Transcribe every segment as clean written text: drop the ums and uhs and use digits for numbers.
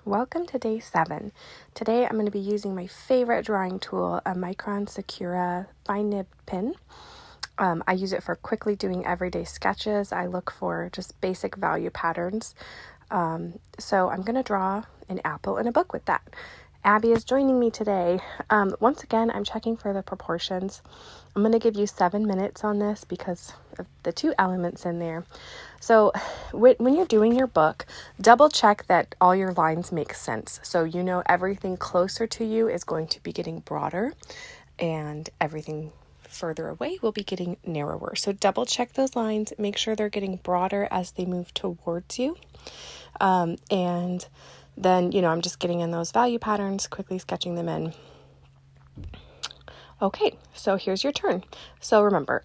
Welcome to day 7. Today I'm going to be using my favorite drawing tool, a Micron Sakura fine nib pen. I use it for quickly doing everyday sketches. I look for just basic value patterns. So I'm going to draw an apple in a book with that. Abby is joining me today. Once again, I'm checking for the proportions. I'm going to give you 7 minutes on this because of the 2 elements in there. So when you're doing your book, double check that all your lines make sense. So you know everything closer to you is going to be getting broader and everything further away will be getting narrower. So double check those lines, make sure they're getting broader as they move towards you. And then, I'm just getting in those value patterns, quickly sketching them in. Okay, so here's your turn. So remember,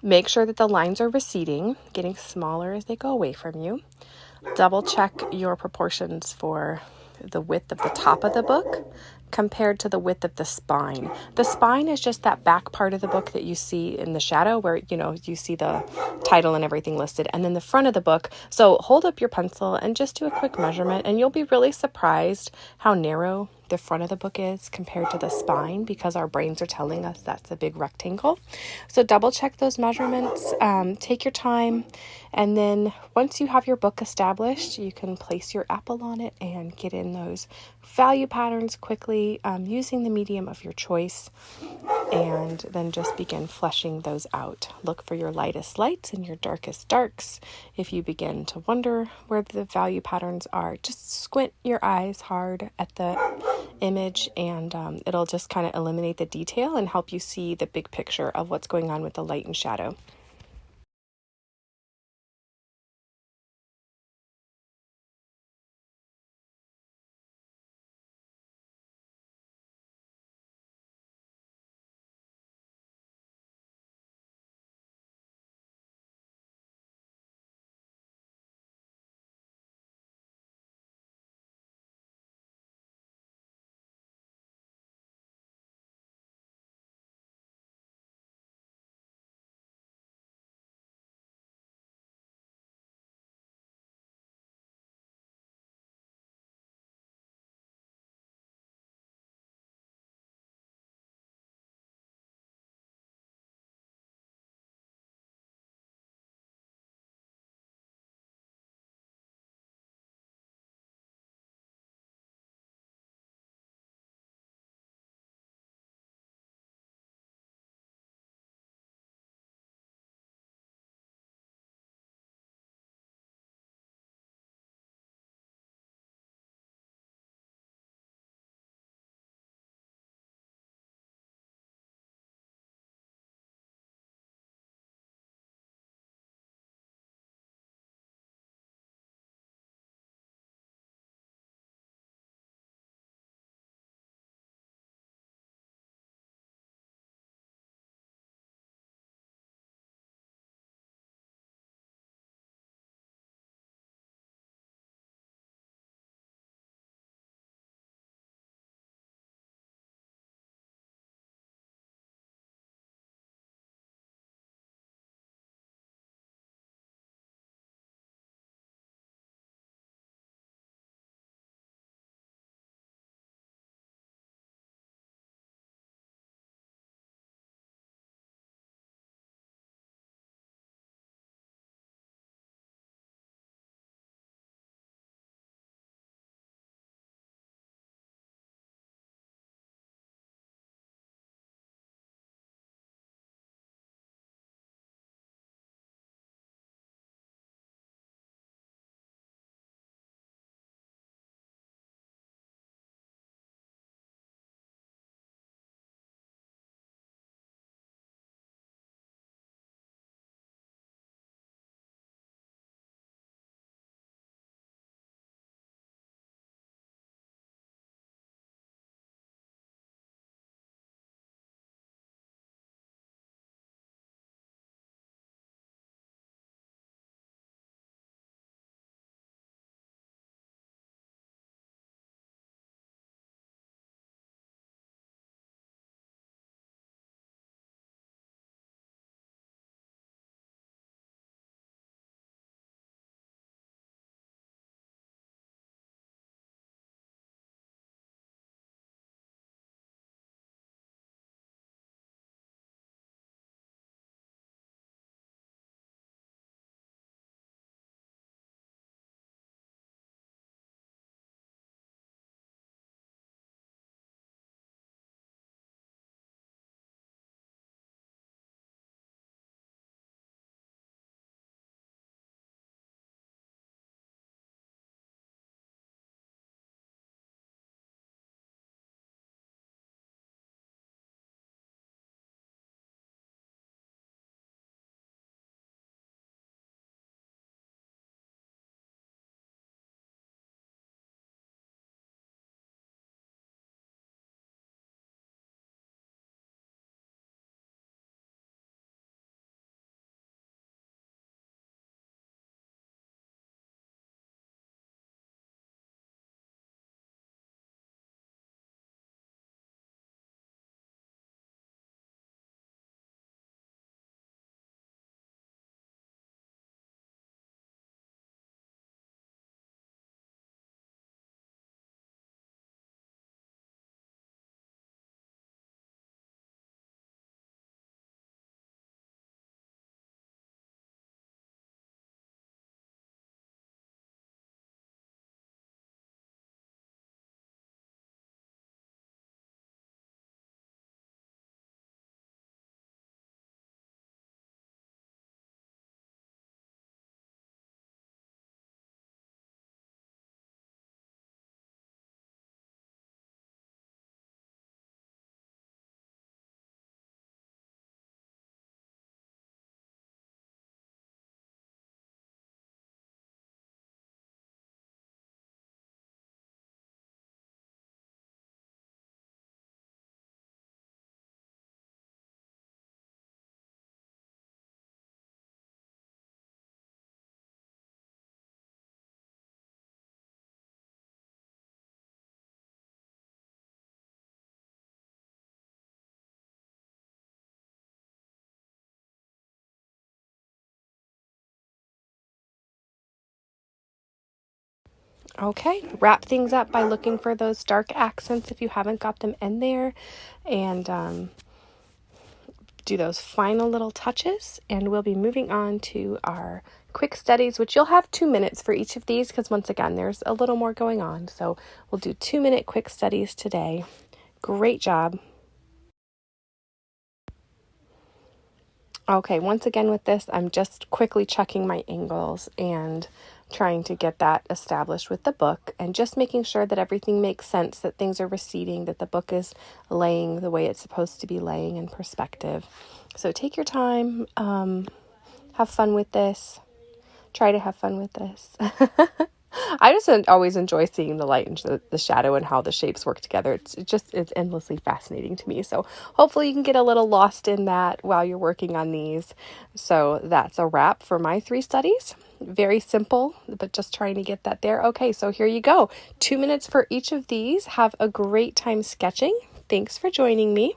make sure that the lines are receding, getting smaller as they go away from you. Double check your proportions for the width of the top of the book compared to the width of the spine. The spine is just that back part of the book that you see in the shadow where, you see the title and everything listed, and then the front of the book. So hold up your pencil and just do a quick measurement, and you'll be really surprised how narrow the front of the book is compared to the spine, because our brains are telling us that's a big rectangle. So double check those measurements, take your time, and then once you have your book established, you can place your apple on it and get in those value patterns quickly, using the medium of your choice, and then just begin fleshing those out. Look for your lightest lights and your darkest darks. If you begin to wonder where the value patterns are, just squint your eyes hard at the image, and it'll just kind of eliminate the detail and help you see the big picture of what's going on with the light and shadow. Okay, wrap things up by looking for those dark accents if you haven't got them in there, and do those final little touches. And we'll be moving on to our quick studies, which you'll have 2 minutes for each of these because once again, there's a little more going on. So we'll do 2-minute quick studies today. Great job. Okay, once again with this, I'm just quickly checking my angles and trying to get that established with the book and just making sure that everything makes sense, that things are receding, that the book is laying the way it's supposed to be laying in perspective. So take your time, have fun with this. Try to have fun with this. I just always enjoy seeing the light and the shadow and how the shapes work together. It's endlessly fascinating to me. So hopefully you can get a little lost in that while you're working on these. So that's a wrap for my 3 studies. Very simple, but just trying to get that there. Okay, so here you go. 2 minutes for each of these. Have a great time sketching. Thanks for joining me.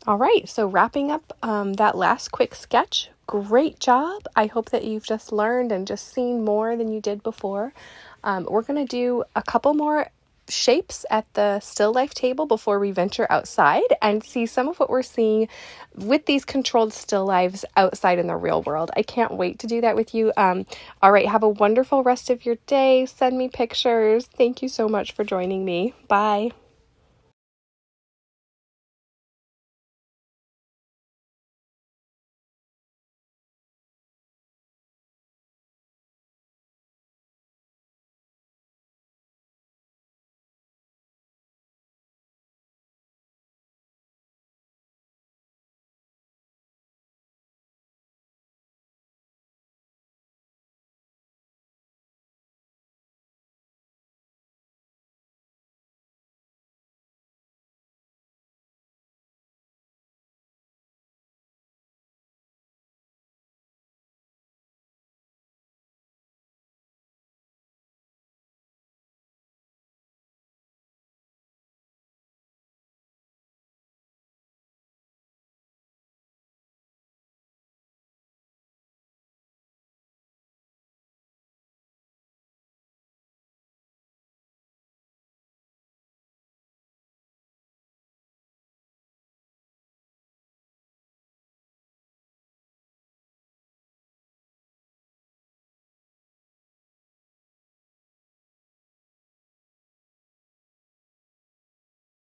All right, so wrapping up that last quick sketch. Great job. I hope that you've just learned and just seen more than you did before. We're going to do a couple more shapes at the still life table before we venture outside and see some of what we're seeing with these controlled still lives outside in the real world. I can't wait to do that with you. All right, have a wonderful rest of your day. Send me pictures. Thank you so much for joining me. Bye.